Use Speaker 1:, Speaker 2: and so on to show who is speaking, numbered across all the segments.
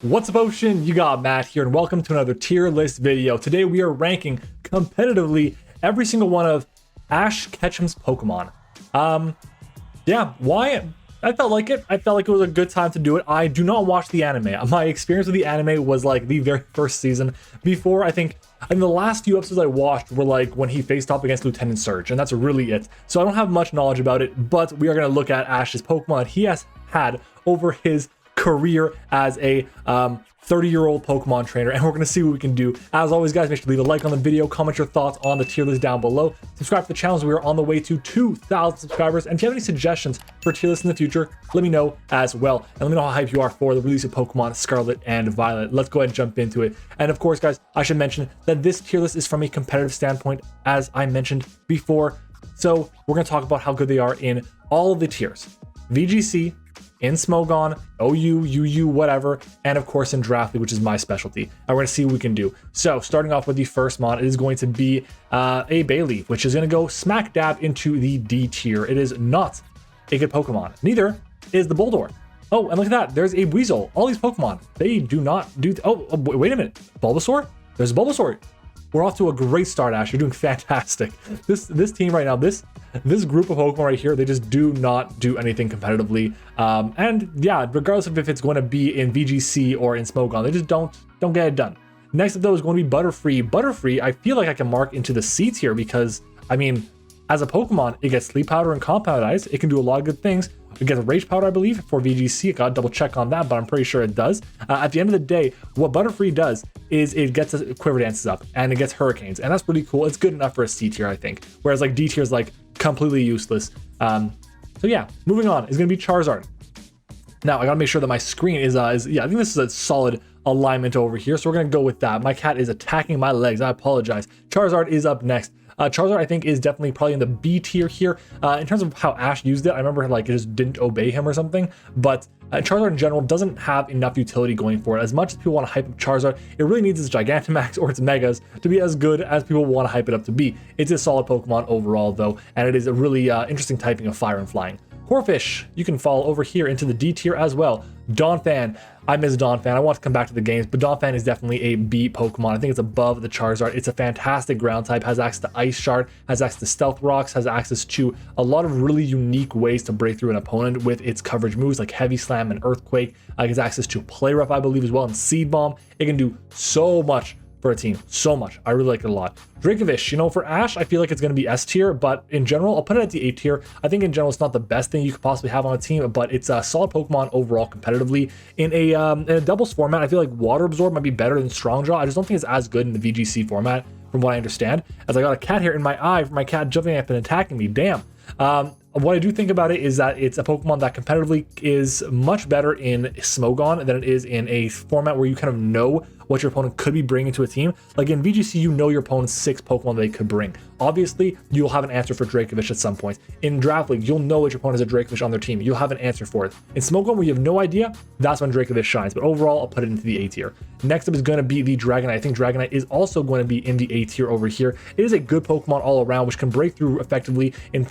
Speaker 1: What's up, Ocean? You got Matt here, and welcome to another tier list video. Today we are ranking competitively every single one of Ash Ketchum's Pokemon. Yeah, why? I felt like it. I felt like it was a good time to do it. I do not watch the anime. My experience with the anime was like the very first season. Before, I think the last few episodes I watched were like when he faced off against Lieutenant Surge, and that's really it. So I don't have much knowledge about it, but we are going to look at Ash's Pokemon he has had over his career as a 30-year-old Pokemon trainer, and we're going to see what we can do. As always, guys, make sure to leave a like on the video, comment your thoughts on the tier list down below, subscribe to the channel as we are on the way to 2,000 subscribers, and if you have any suggestions for tier lists in the future, let me know as well, and let me know how hyped you are for the release of Pokemon Scarlet and Violet. Let's go ahead and jump into it. And of course, guys, I should mention that this tier list is from a competitive standpoint, as I mentioned before, so we're going to talk about how good they are in all of the tiers: VGC, in Smogon, OU, UU, whatever, and of course in Draft League, which is my specialty. And we're going to see what we can do. So starting off with the first mon, it is going to be a Bayleaf, which is going to go smack dab into the D tier. It is not a good Pokemon. Neither is the Boldore. Oh, and look at that. There's a Weasel. All these Pokemon, they do not do... Oh, wait a minute. Bulbasaur? There's a Bulbasaur. We're off to a great start, Ash. You're doing fantastic. This team right now, this group of Pokemon right here, they just do not do anything competitively. And yeah, regardless of if it's going to be in VGC or in Smogon, they just don't get it done. Next up though is going to be Butterfree. Butterfree, I feel like I can mark into the C tier because, I mean, as a Pokemon, it gets Sleep Powder and Compound Eyes. It can do a lot of good things. It gets Rage Powder, I believe, for VGC. I gotta double check on that, but I'm pretty sure it does. At the end of the day, what Butterfree does is it gets Quiver Dances up and it gets Hurricanes, and that's pretty cool. It's good enough for a C tier, I think. Whereas like D tier is like completely useless. So yeah, moving on is gonna be Charizard. Now I gotta make sure that my screen is I think this is a solid alignment over here, so we're gonna go with that. My cat is attacking my legs. I apologize. Charizard is up next. Charizard, I think, is definitely probably in the B tier here. In terms of how Ash used it, I remember like it just didn't obey him or something, but Charizard in general doesn't have enough utility going for it. As much as people want to hype up Charizard, it really needs its Gigantamax or its Megas to be as good as people want to hype it up to be. It's a solid Pokemon overall though, and it is a really interesting typing of Fire and Flying. Corphish, you can fall over here into the D tier as well. Donphan, I miss Donphan. I want to come back to the games, but Donphan is definitely a B Pokemon. I think it's above the Charizard. It's a fantastic ground type, has access to Ice Shard, has access to Stealth Rocks, has access to a lot of really unique ways to break through an opponent with its coverage moves like Heavy Slam and Earthquake. It has access to Play Rough, I believe, as well, and Seed Bomb. It can do so much for a team, so much. I really like it a lot. Dracovish, you know, for Ash, I feel like it's going to be S tier, but in general, I'll put it at the A tier. I think in general, it's not the best thing you could possibly have on a team, but it's a solid Pokemon overall competitively. In a doubles format, I feel like Water Absorb might be better than Strongjaw. I just don't think it's as good in the VGC format, from what I understand. As I got a cat here in my eye for my cat jumping up and attacking me. Damn. What I do think about it is that it's a Pokemon that competitively is much better in Smogon than it is in a format where you kind of know what your opponent could be bringing to a team. Like in VGC, you know your opponent's 6 Pokemon they could bring. Obviously, you'll have an answer for Dracovish at some point. In Draft League, you'll know that your opponent has a Dracovish on their team. You'll have an answer for it. In Smogon, where you have no idea, that's when Dracovish shines. But overall, I'll put it into the A tier. Next up is going to be the Dragonite. I think Dragonite is also going to be in the A tier over here. It is a good Pokemon all around, which can break through effectively with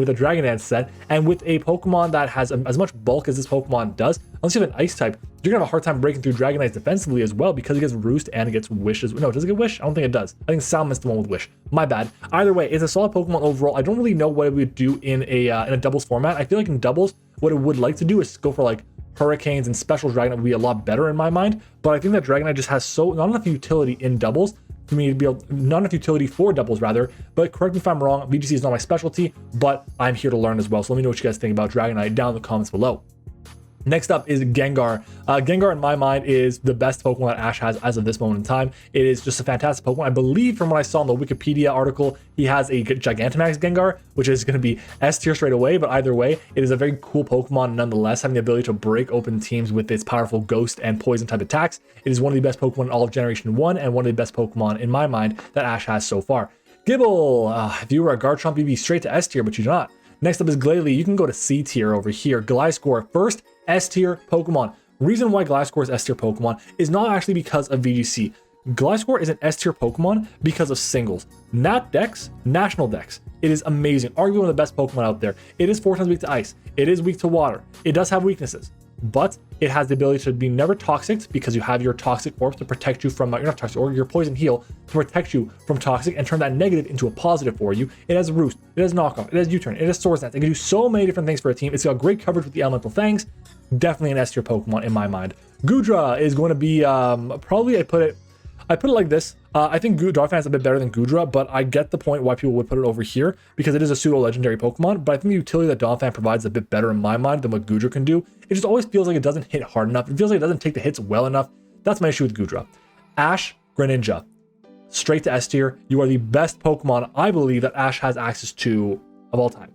Speaker 1: a Dragon Dance set, and with a Pokemon that has as much bulk as this Pokemon does. Unless you have an Ice type, you're gonna have a hard time breaking through Dragonites defensively as well, because it gets Roost and it gets Wish as well. No, does it get Wish? I don't think it does. I think Salmon's the one with Wish. My bad. Either way, it's a solid Pokemon overall. I don't really know what it would do in a doubles format. I feel like in doubles, what it would like to do is go for like Hurricanes, and Special Dragonite would be a lot better in my mind. But I think that Dragonite just has not enough utility in doubles for me to be able, not enough utility for doubles rather. But correct me if I'm wrong, VGC is not my specialty, but I'm here to learn as well. So let me know what you guys think about Dragonite down in the comments below. Next up is Gengar. Gengar, in my mind, is the best Pokemon that Ash has as of this moment in time. It is just a fantastic Pokemon. I believe from what I saw in the Wikipedia article, he has a Gigantamax Gengar, which is going to be S tier straight away. But either way, it is a very cool Pokemon nonetheless, having the ability to break open teams with its powerful Ghost and Poison type attacks. It is one of the best Pokemon in all of Generation 1, and one of the best Pokemon, in my mind, that Ash has so far. Gible, if you were a Garchomp, you'd be straight to S tier, but you're not. Next up is Glalie. You can go to C tier over here. Gliscor, first S tier Pokemon. Reason why Gliscor is S tier Pokemon is not actually because of VGC. Gliscor is an S tier Pokemon because of singles. Nat Dex, National Dex. It is amazing. Arguably one of the best Pokemon out there. It is 4 times weak to ice. It is weak to water. It does have weaknesses. but it has the ability to be never toxic because you have your toxic orb to protect you from, you're not toxic, or your poison heal to protect you from toxic and turn that negative into a positive for you. It has roost, it has knockoff, it has U-turn, it has swords dance. It can do so many different things for a team. It's got great coverage with the elemental fangs. Definitely an S tier Pokemon in my mind. Gudra is going to be probably, I put it like this. I think Darfan is a bit better than Gudra, but I get the point why people would put it over here because it is a pseudo-legendary Pokemon, but I think the utility that Donphan provides is a bit better in my mind than what Gudra can do. It just always feels like it doesn't hit hard enough. It feels like it doesn't take the hits well enough. That's my issue with Gudra. Ash, Greninja, straight to S tier. You are the best Pokemon I believe that Ash has access to of all time.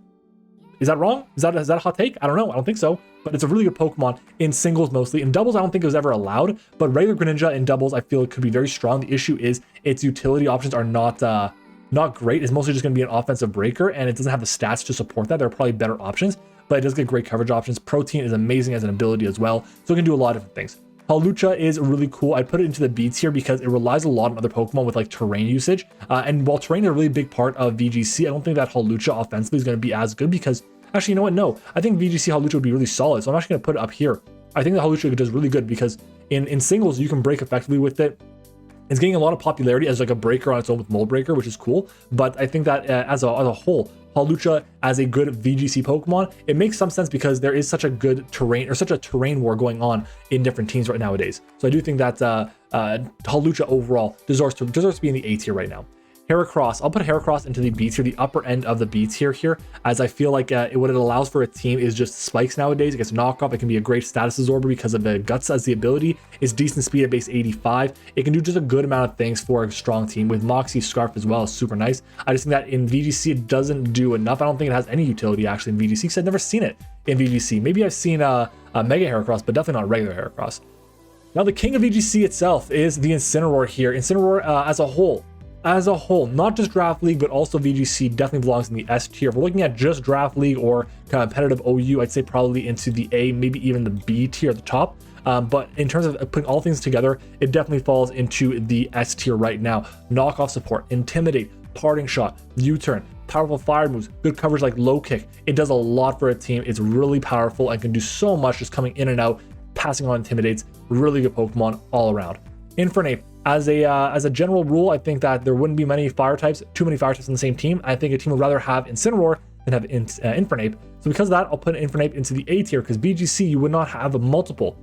Speaker 1: Is that wrong? Is that a hot take? I don't know. I don't think so. But it's a really good Pokemon in singles mostly. In doubles, I don't think it was ever allowed. But regular Greninja in doubles, I feel it could be very strong. The issue is its utility options are not great. It's mostly just going to be an offensive breaker, and it doesn't have the stats to support that. There are probably better options, but it does get great coverage options. Protein is amazing as an ability as well, so it can do a lot of different things. Hawlucha is really cool. I'd put it into the B tier because it relies a lot on other Pokemon with like terrain usage. And while terrain is a really big part of VGC, I don't think that Hawlucha offensively is going to be as good because actually, you know what? No, I think VGC Hawlucha would be really solid. So I'm actually going to put it up here. I think the Hawlucha does really good because in singles, you can break effectively with it. It's getting a lot of popularity as like a breaker on its own with Mold Breaker, which is cool. But I think that as a whole, Hawlucha as a good VGC Pokemon, it makes some sense because there is such a good terrain or such a terrain war going on in different teams right nowadays. So I do think that Hawlucha overall deserves to be in the A tier right now. Heracross, I'll put Heracross into the B tier, the upper end of the B tier here, as I feel like what it allows for a team is just spikes nowadays. It gets knockoff. It can be a great status absorber because of the Guts as the ability. It's decent speed at base 85. It can do just a good amount of things for a strong team. With Moxie Scarf as well is super nice. I just think that in VGC it doesn't do enough. I don't think it has any utility actually in VGC because I've never seen it in VGC. Maybe I've seen a Mega Heracross, but definitely not regular Heracross. Now the king of VGC itself is the Incineroar here. Incineroar as a whole, not just Draft League, but also VGC definitely belongs in the S tier. If we're looking at just Draft League or competitive OU, I'd say probably into the A, maybe even the B tier at the top. But in terms of putting all things together, it definitely falls into the S tier right now. Knockoff support, Intimidate, Parting Shot, U-turn, powerful fire moves, good coverage like Low Kick. It does a lot for a team. It's really powerful and can do so much just coming in and out, passing on Intimidates. Really good Pokemon all around. Infernape. As a general rule, I think that there wouldn't be too many fire types on the same team. I think a team would rather have Incineroar than have Infernape. So because of that, I'll put Infernape into the A tier because VGC, you would not have multiple.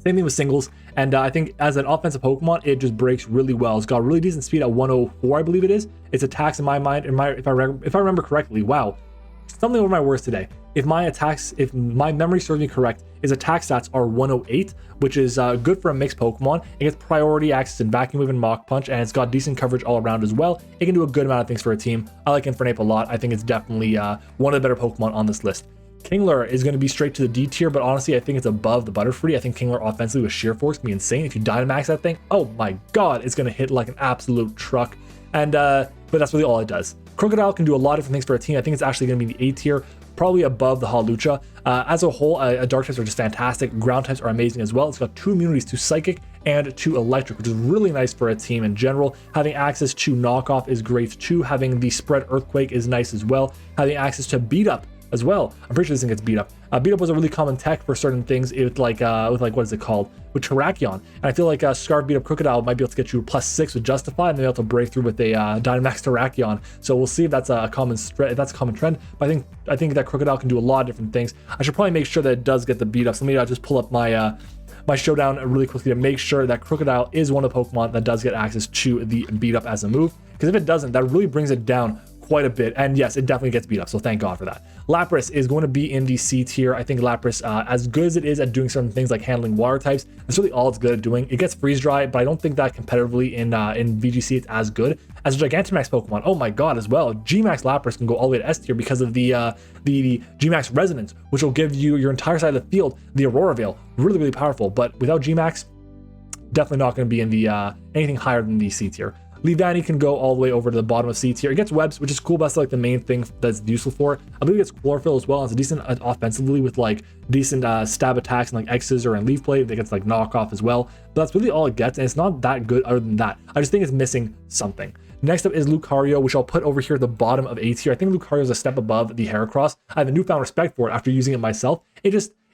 Speaker 1: Same thing with singles. And I think as an offensive Pokemon, it just breaks really well. It's got really decent speed at 104, I believe it is. Its attacks in my mind, if I remember correctly, wow. Something over my words today. If my memory serves me correct, his attack stats are 108, which is good for a mixed Pokemon. It gets priority access in Vacuum Wave and Mach Punch, and it's got decent coverage all around as well. It can do a good amount of things for a team. I like Infernape a lot. I think it's definitely one of the better Pokemon on this list. Kingler is going to be straight to the D tier, but honestly, I think it's above the Butterfree. I think Kingler offensively with Sheer Force can be insane. If you Dynamax that thing, oh my god, it's going to hit like an absolute truck. And but that's really all it does. Crocodile can do a lot of different things for a team. I think it's actually going to be in the A tier, probably above the Hawlucha. As a whole, Dark types are just fantastic. Ground types are amazing as well. It's got 2 immunities to Psychic and to Electric, which is really nice for a team in general. Having access to Knockoff is great too. Having the Spread Earthquake is nice as well. Having access to Beat Up as well. I'm pretty sure this thing gets Beat Up. Beat Up was a really common tech for certain things with like what is it called? With Terrakion. And I feel like Scarf Beat Up Crocodile might be able to get you +6 with Justify and then be able to break through with a Dynamax Terrakion. So we'll see if that's a common trend. But I think that Crocodile can do a lot of different things. I should probably make sure that it does get the Beat Up. So maybe I'll just pull up my my showdown really quickly to make sure that Crocodile is one of the Pokemon that does get access to the Beat Up as a move. Because if it doesn't, that really brings it down quite a bit. And yes, it definitely gets beat up, so thank God for that. Lapras is going to be in the C tier. I think Lapras, as good as it is at doing certain things like handling water types, that's really all it's good at doing. It gets freeze dry, but I don't think that competitively in VGC it's as good as a Gigantamax Pokemon. Oh my God, as well. Gmax Lapras can go all the way to S tier because of the Gmax Resonance, which will give you your entire side of the field the Aurora Veil. Really, really powerful, but without Gmax, definitely not going to be in the anything higher than the C tier. Leavanny can go all the way over to the bottom of C tier. It gets webs, which is cool, but that's like the main thing that's useful for it. I believe it gets chlorophyll as well. It's a decent offensively with like decent stab attacks and like X Scissor and Leaf Blade. It gets like knockoff as well. But that's really all it gets, and it's not that good other than that. I just think it's missing something. Next up is Lucario, which I'll put over here at the bottom of A tier. I think Lucario is a step above the Heracross. I have a newfound respect for it after using it myself.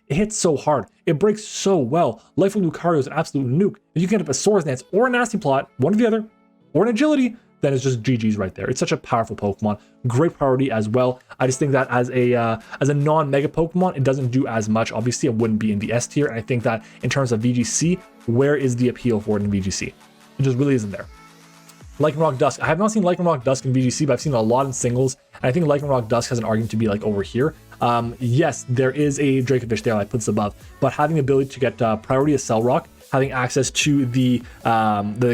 Speaker 1: it hits so hard. It breaks so well. Life of Lucario is an absolute nuke. If you can get up a Swords Dance or a Nasty Plot, one or the other, or an Agility, then it's just GG's right there. It's such a powerful Pokemon. Great priority as well. I just think that as a non-mega Pokemon, it doesn't do as much. Obviously, it wouldn't be in the S tier. And I think that in terms of VGC, where is the appeal for it in VGC? It just really isn't there. Lycanroc Dusk. I have not seen Lycanroc Dusk in VGC, but I've seen a lot in singles. And I think Lycanroc Dusk has an argument to be like over here. Yes, there is a Dracovish there. I put this above, but having the ability to get priority of Cell Rock, having access to the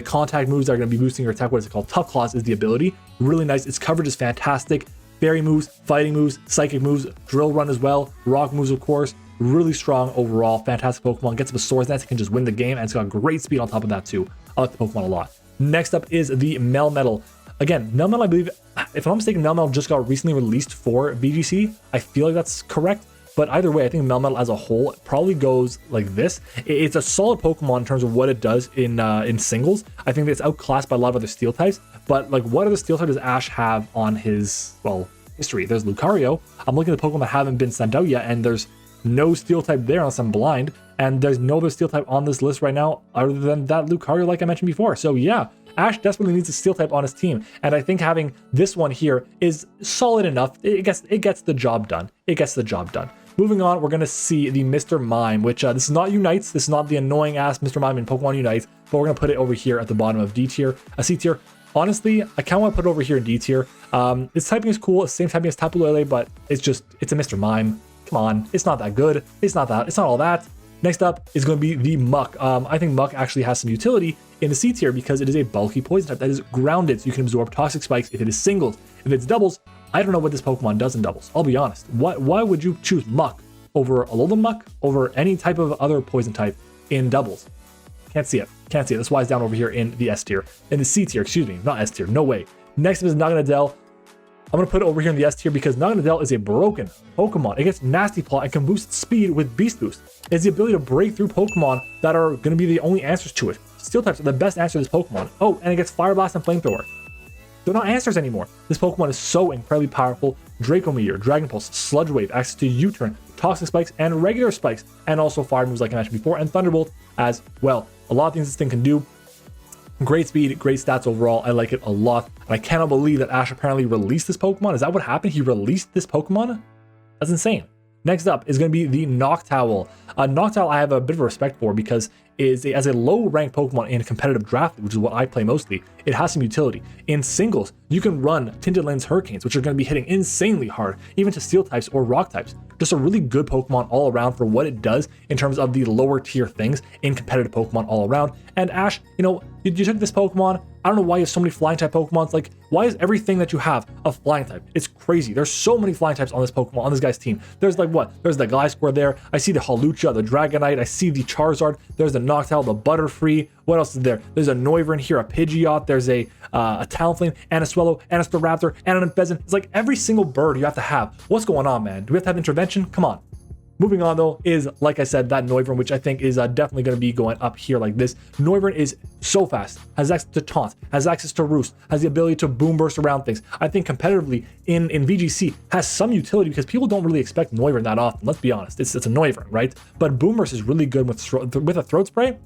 Speaker 1: contact moves that are going to be boosting your attack, what is it called? Tough Claws is the ability. Really nice. Its coverage is fantastic. Fairy moves, fighting moves, psychic moves, drill run as well, rock moves of course. Really strong overall. Fantastic Pokemon. Gets up a Swords Dance, it can just win the game, and it's got great speed on top of that too. I like the Pokemon a lot. Next up is the Melmetal. Again, Melmetal, I believe, if I'm not mistaken, Melmetal just got recently released for VGC. I feel like that's correct. But either way, I think Melmetal as a whole probably goes like this. It's a solid Pokemon in terms of what it does in singles. I think it's outclassed by a lot of other Steel types. But like, what other Steel type does Ash have on his, well, history? There's Lucario. I'm looking at the Pokemon that haven't been sent out yet, and there's no Steel type there unless I'm blind. And there's no other Steel type on this list right now other than that Lucario like I mentioned before. So yeah, Ash desperately needs a Steel type on his team. And I think having this one here is solid enough. It gets the job done. It gets the job done. Moving on, we're going to see the Mr. Mime, which this is not Unites. This is not the annoying ass Mr. Mime in Pokemon Unites, but we're going to put it over here at the bottom of D tier, C tier. Honestly, I kind of want to put it over here in D tier. Its typing is cool. It's the same typing as Tapu Lele, but it's a Mr. Mime. Come on, it's not that good. It's not all that. Next up is going to be the Muck. I think Muck actually has some utility in the C tier because it is a bulky poison type that is grounded, so you can absorb toxic spikes if it is singles. If it's doubles, I don't know what this Pokemon does in doubles. I'll be honest. Why would you choose Muck over Alolan Muck, over any type of other poison type in doubles? Can't see it. Can't see it. That's why it's down over here in the S tier. In the C tier, excuse me, not S tier. No way. Next up is Naganadel. I'm going to put it over here in the S tier because Naganadel is a broken Pokemon. It gets Nasty Plot and can boost its speed with Beast Boost. It's the ability to break through Pokemon that are going to be the only answers to it. Steel types are the best answer to this Pokemon. Oh, and it gets Fire Blast and Flamethrower. They're not answers anymore. This Pokemon is so incredibly powerful. Draco Meteor, Dragon Pulse, Sludge Wave, access to U-Turn, Toxic Spikes, and regular spikes, and also fire moves like I mentioned before, and Thunderbolt as well. A lot of things this thing can do. Great speed, great stats overall. I like it a lot. And I cannot believe that Ash apparently released this Pokemon. Is that what happened? He released this Pokemon? That's insane. Next up is going to be the Noctowl. Noctowl I have a bit of respect for because as a low-ranked Pokemon in a competitive draft, which is what I play mostly, it has some utility. In singles, you can run Tinted Lens Hurricanes, which are going to be hitting insanely hard, even to Steel types or Rock types. Just a really good Pokemon all around for what it does in terms of the lower tier things in competitive Pokemon all around. And Ash, you took this Pokemon. I don't know why you have so many flying type Pokemons. Like, why is everything that you have a flying type? It's crazy. There's so many flying types on this Pokemon, on this guy's team. There's like what? There's the Gliscor there. I see the Hawlucha, the Dragonite. I see the Charizard. There's the Noctowl, the Butterfree. What else is there? There's a Noivern here, a Pidgeot. There's a Talonflame, and a Swallow, and a Staraptor, and a Pheasant. It's like every single bird you have to have. What's going on, man? Do we have to have intervention? Come on. Moving on though is, like I said, that Noivern, which I think is definitely going to be going up here like this. Noivern is so fast, has access to Taunt, has access to Roost, has the ability to Boom Burst around things. I think competitively in VGC has some utility because people don't really expect Noivern that often. Let's be honest, it's a Noivern, right? But Boom Burst is really good with a Throat Spray.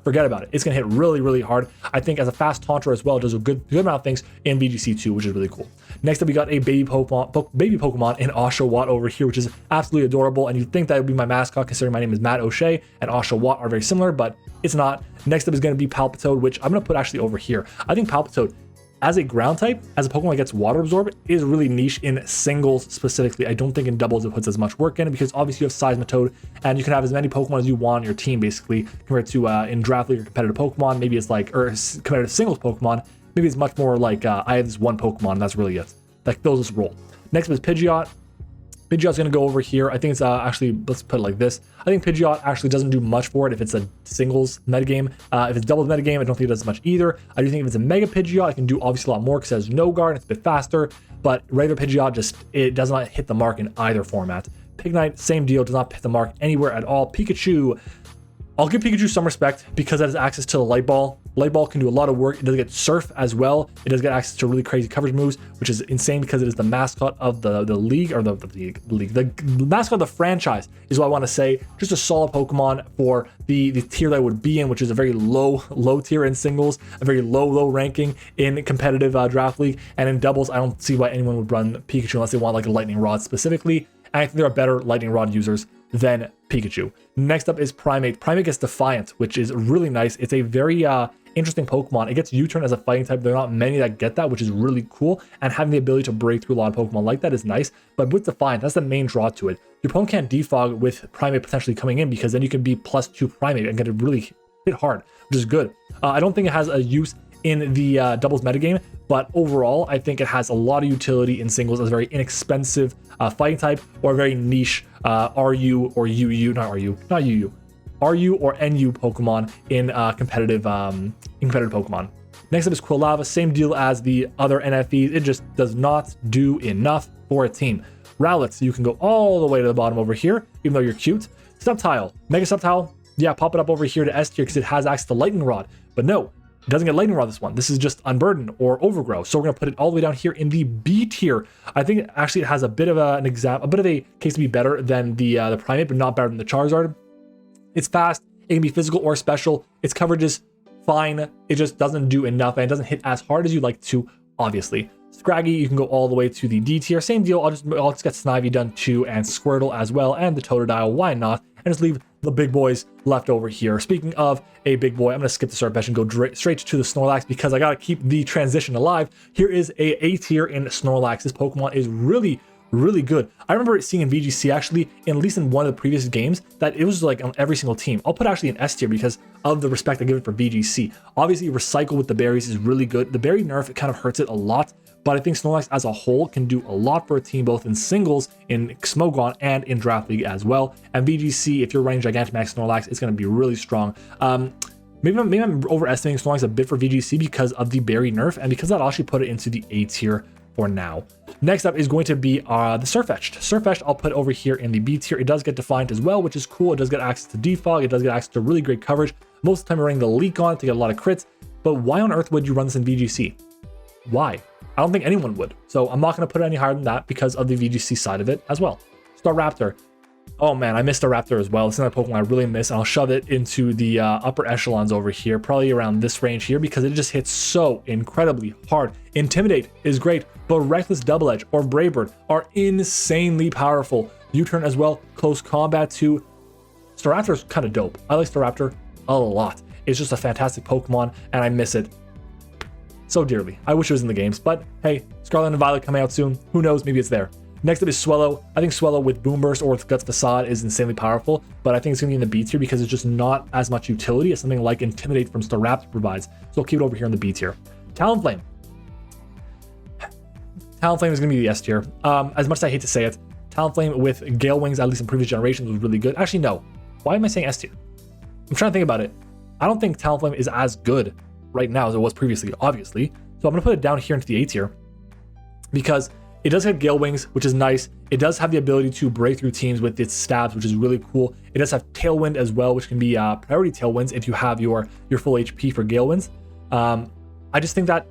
Speaker 1: Forget about it. It's going to hit really, really hard. I think as a fast taunter as well, it does a good amount of things in VGC too, which is really cool. Next up, we got a baby Pokemon in Oshawott over here, which is absolutely adorable. And you'd think that would be my mascot, considering my name is MattOshea, and Oshawott are very similar, but it's not. Next up is going to be Palpitoad, which I'm going to put actually over here. I think Palpitoad, as a ground type, as a Pokemon that gets water absorb, is really niche in singles specifically. I don't think in doubles it puts as much work in it because obviously you have Seismitoad and you can have as many Pokemon as you want on your team basically compared to in draft league or competitive Pokemon. Maybe it's like, or competitive singles Pokemon, maybe it's much more like I have this one Pokemon and that's really it. That fills this role. Next up is Pidgeot. Pidgeot's going to go over here. I think it's actually, let's put it like this. I think Pidgeot actually doesn't do much for it if it's a singles metagame. If it's doubles metagame, I don't think it does much either. I do think if it's a Mega Pidgeot, it can do obviously a lot more because it has no guard, it's a bit faster. But regular Pidgeot, it does not hit the mark in either format. Pignite, same deal, does not hit the mark anywhere at all. Pikachu, I'll give Pikachu some respect because it has access to the Light Ball. Light Ball can do a lot of work. It does get Surf as well. It does get access to really crazy coverage moves, which is insane because it is the mascot of the league, or the mascot of the franchise is what I want to say. Just a solid Pokemon for the tier that it would be in, which is a very low tier in singles, a very low ranking in competitive draft league, and in doubles, I don't see why anyone would run Pikachu unless they want like a Lightning Rod specifically. And I think there are better Lightning Rod users than Pikachu. Next up is Primate. Primate gets Defiant, which is really nice. It's a very interesting Pokemon. It gets U-turn as a fighting type. There are not many that get that, which is really cool. And having the ability to break through a lot of Pokemon like that is nice. But with Defiant, that's the main draw to it. Your opponent can't defog with Primate potentially coming in because then you can be +2 Primate and get it really hit hard, which is good. I don't think it has a use in the doubles metagame, but overall, I think it has a lot of utility in singles as a very inexpensive fighting type or a very niche RU or UU, not UU, RU or NU Pokemon in competitive Pokemon. Next up is Quilava, same deal as the other NFEs. It just does not do enough for a team. Rowlets, you can go all the way to the bottom over here, even though you're cute. Sceptile, Mega Sceptile, yeah, pop it up over here to S tier because it has access to Lightning Rod, but no, it doesn't get Lightning Rod this one. This is just Unburden or Overgrow. So we're going to put it all the way down here in the B tier. I think actually it has a bit of a case to be better than the Primate, but not better than the Charizard. It's fast. It can be physical or special. Its coverage is fine. It just doesn't do enough and it doesn't hit as hard as you'd like to, obviously. Scraggy, you can go all the way to the D tier. Same deal. I'll just get Snivy done too, and Squirtle as well, and the Totodile. Why not? And just leave the big boys left over here. Speaking of a big boy, I'm going to skip the start bench and go straight to the Snorlax because I got to keep the transition alive. Here is a tier in Snorlax. This Pokemon is really good. I remember seeing in VGC actually, at least in one of the previous games, that it was like on every single team. I'll put actually an S tier because of the respect I give it for VGC. Obviously, Recycle with the berries is really good. The berry nerf, it kind of hurts it a lot, but I think Snorlax as a whole can do a lot for a team, both in singles, in Smogon, and in Draft League as well. And VGC, if you're running Gigantamax Snorlax, it's going to be really strong. Maybe I'm overestimating Snorlax a bit for VGC because of the berry nerf, and because that, I'll actually put it into the A tier for now. Next up is going to be the Surfetched. Surfetched I'll put over here in the B tier. It does get Defiant as well, which is cool. It does get access to defog. It does get access to really great coverage. Most of the time you're running the leak on it to get a lot of crits, but why on earth would you run this in VGC? Why? I don't think anyone would. So I'm not going to put it any higher than that because of the VGC side of it as well. Staraptor. Oh man, I missed a Raptor as well. It's another Pokemon I really miss, and I'll shove it into the upper echelons over here, probably around this range here, because it just hits so incredibly hard. Intimidate is great, but Reckless Double Edge or Brave Bird are insanely powerful. U-turn as well, close combat too. Staraptor is kind of dope. I like Staraptor a lot. It's just a fantastic Pokemon, and I miss it so dearly. I wish it was in the games, but hey, Scarlet and Violet coming out soon. Who knows? Maybe it's there. Next up is Swellow. I think Swellow with Boom Burst or with Guts Facade is insanely powerful, but I think it's going to be in the B tier because it's just not as much utility as something like Intimidate from Staraptor provides. So I'll keep it over here in the B tier. Talonflame. Talonflame is going to be the S tier. As much as I hate to say it, Talonflame with Gale Wings, at least in previous generations, was really good. Actually, no. Why am I saying S tier? I'm trying to think about it. I don't think Talonflame is as good right now as it was previously, obviously. So I'm going to put it down here into the A tier because it does have Gale Wings, which is nice. It does have the ability to break through teams with its stabs, which is really cool. It does have Tailwind as well, which can be priority Tailwinds if you have your full HP for Gale Winds. I just think that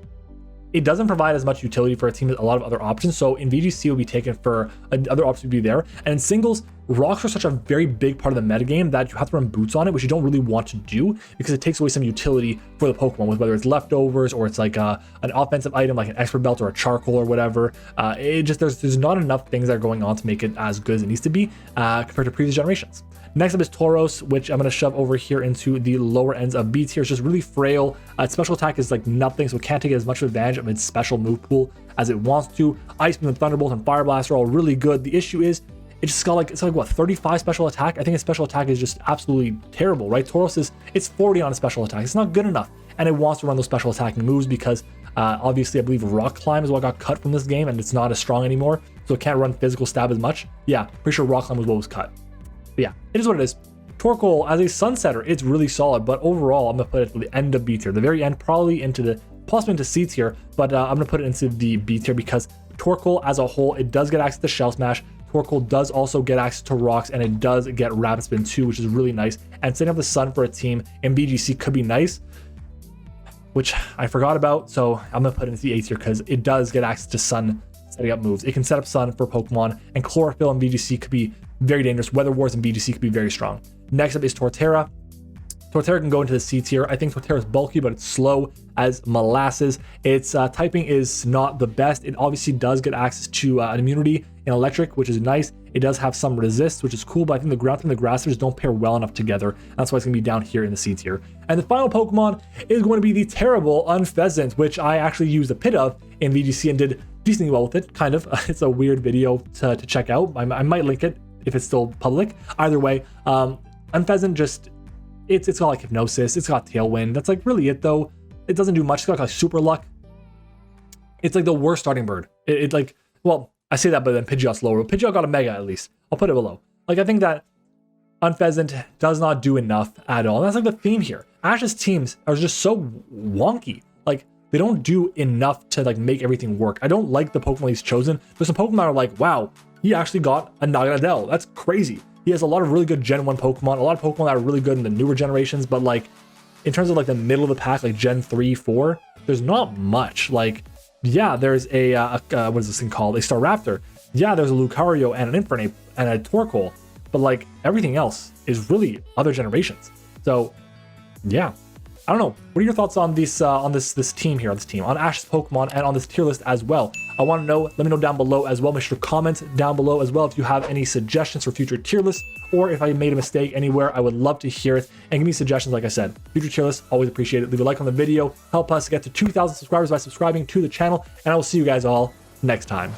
Speaker 1: it doesn't provide as much utility for a team as a lot of other options. So in VGC, it will be taken for other options to be there. And in singles, rocks are such a very big part of the metagame that you have to run boots on it, which you don't really want to do because it takes away some utility for the Pokemon, with whether it's leftovers or it's like an offensive item like an expert belt or a charcoal or whatever. There's not enough things that are going on to make it as good as it needs to be compared to previous generations. Next up is Tauros, which I'm going to shove over here into the lower ends of B tier. It's just really frail. Its special attack is like nothing, so it can't take as much advantage of its special move pool as it wants to. Ice Beam and Thunderbolt and Fire Blast are all really good. The issue is it's got what, 35 special attack? I think its special attack is just absolutely terrible, right? Tauros it's 40 on a special attack. It's not good enough, and it wants to run those special attacking moves because obviously I believe Rock Climb is what got cut from this game, and it's not as strong anymore, so it can't run physical stab as much. Yeah, pretty sure Rock Climb was what was cut. But yeah, it is what it is. Torkoal as a Sunsetter, it's really solid, but overall, I'm going to put it to the end of B tier. The very end, probably possibly into C tier, but I'm going to put it into the B tier because Torkoal as a whole, it does get access to Shell Smash. Torkoal does also get access to rocks, and it does get Rapid Spin too, which is really nice. And setting up the Sun for a team in BGC could be nice, which I forgot about. So I'm gonna put it into the A tier because it does get access to Sun setting up moves. It can set up Sun for Pokemon, and Chlorophyll in BGC could be very dangerous. Weather Wars in BGC could be very strong. Next up is Torterra. Torterra can go into the C tier. I think Torterra is bulky, but it's slow as molasses. Its typing is not the best. It obviously does get access to an immunity in electric, which is nice. It does have some resist, which is cool, but I think the ground and the grass types don't pair well enough together. That's why it's gonna be down here in the C tier. And the final Pokemon is going to be the terrible Unpheasant, which I actually used a pit of in VGC and did decently well with it, kind of. It's a weird video to check out. I might link it if it's still public. Either way, Unpheasant just, it's got like Hypnosis, it's got Tailwind. That's like really it though. It doesn't do much. It's got like Super Luck. It's like the worst starting bird. It like, well, I say that, but then Pidgeot's lower. Pidgeot got a Mega at least. I'll put it below. Like, I think that Unpheasant does not do enough at all. And that's like the theme here. Ash's teams are just so wonky. Like, they don't do enough to like make everything work. I don't like the Pokemon he's chosen. There's some Pokemon that are like, wow, he actually got a Naganadel. That's crazy. He has a lot of really good Gen 1 Pokemon, a lot of Pokemon that are really good in the newer generations, but like in terms of like the middle of the pack, like Gen 3, 4, there's not much. Like, yeah, there's a what is this thing called? A Staraptor. Yeah, there's a Lucario and an Infernape and a Torkoal, but like everything else is really other generations. So yeah, I don't know. What are your thoughts on this team here, on Ash's Pokemon, and on this tier list as well? I want to know. Let me know down below as well. Make sure to comment down below as well if you have any suggestions for future tier lists, or if I made a mistake anywhere. I would love to hear it, and give me suggestions. Like I said, future tier lists, always appreciate it. Leave a like on the video. Help us get to 2,000 subscribers by subscribing to the channel, and I will see you guys all next time.